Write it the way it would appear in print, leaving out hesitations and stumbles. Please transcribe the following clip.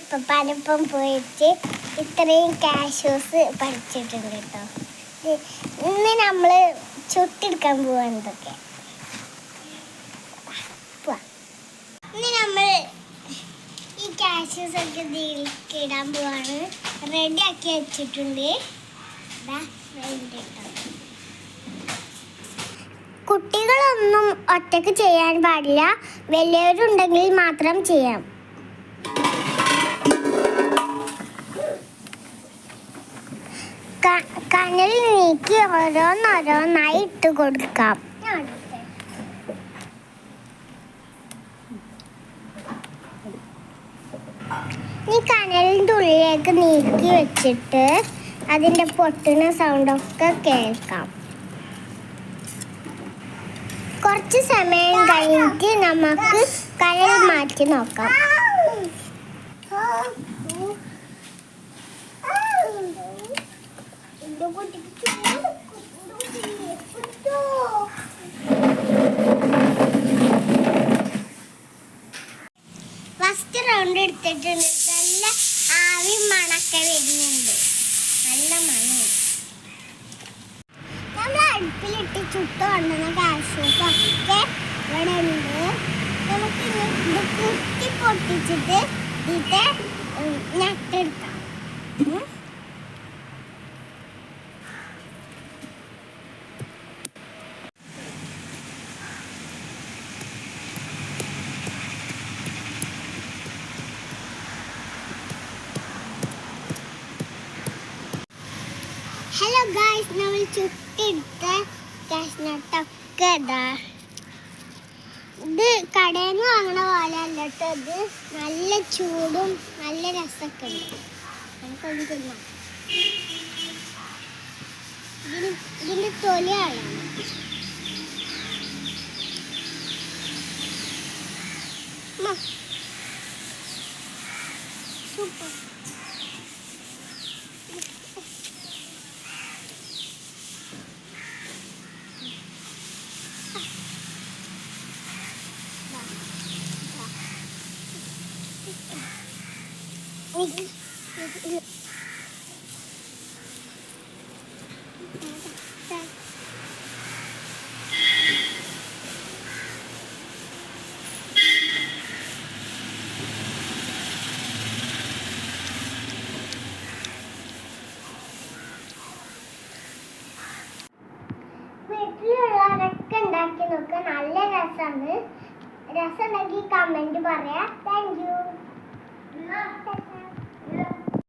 ഇപ്പം പോയിട്ട് ഇത്രയും കാഷ്യൂസ് പഠിച്ചിട്ടുണ്ട് കേട്ടോ. ഇന്ന് നമ്മൾ ചുട്ടെടുക്കാൻ പോവാണ് ഇതൊക്കെ. ഇന്ന് നമ്മൾ ഈ കാഷ്യൂസ് ഒക്കെ ഇതിലേക്ക് ഇടാൻ പോവാണ്. റെഡി ആക്കി വെച്ചിട്ടുണ്ട്. കുട്ടികളൊന്നും ഒറ്റക്ക് ചെയ്യാൻ പാടില്ല, വലിയവരുണ്ടെങ്കിൽ മാത്രം ചെയ്യാം. കനൽ നീക്കി ഓരോന്നോരോന്നായി ഇട്ട് കൊടുക്കാം. ഈ കനലിൻ്റെ ഉള്ളിലേക്ക് നീക്കി വെച്ചിട്ട് അതിൻ്റെ പൊട്ടുന്ന സൗണ്ടൊക്കെ കേൾക്കാം. കുറച്ച് സമയം കഴിഞ്ഞിട്ട് നമുക്ക് കനൽ മാറ്റി നോക്കാം. ഫസ്റ്റ് റൗണ്ട് എടുത്തിട്ടുണ്ട്. നല്ല ആവി മണക്കെ വരുന്നുണ്ട്. നല്ല മണം. നമ്മൾ അടുപ്പിലിട്ട് ചുട്ട് കൊണ്ടുവന്ന കാഷ്യൂസൊക്കെ ഇവിടെ ഉണ്ട്. നമുക്ക് ഇത് കുത്തി പൊട്ടിച്ചിട്ട് ഇത് ഞെട്ടെടുക്കാം. ഹലോ ഗായ്സ്, നമ്മൾ ചുട്ടെടുത്ത കാഷ്നട്ടൊക്കെ ഇതാ. ഇത് കടയിൽ നിന്ന് വാങ്ങണ പോലെ അല്ല കേട്ടോ. ഇത് നല്ല ചൂടും നല്ല രസമൊക്കെ ഉണ്ട്. നമുക്കൊന്ന് തിന്നാം. ഇതിൻ്റെ തൊലിയാണ്. സൂപ്പർ. വീട്ടിലുള്ളവരൊക്കെ ഉണ്ടാക്കി നോക്കുക. നല്ല രസമാണ്. രസം ഉണ്ടെങ്കിൽ കമൻറ്റ് പറയാം. Thank you.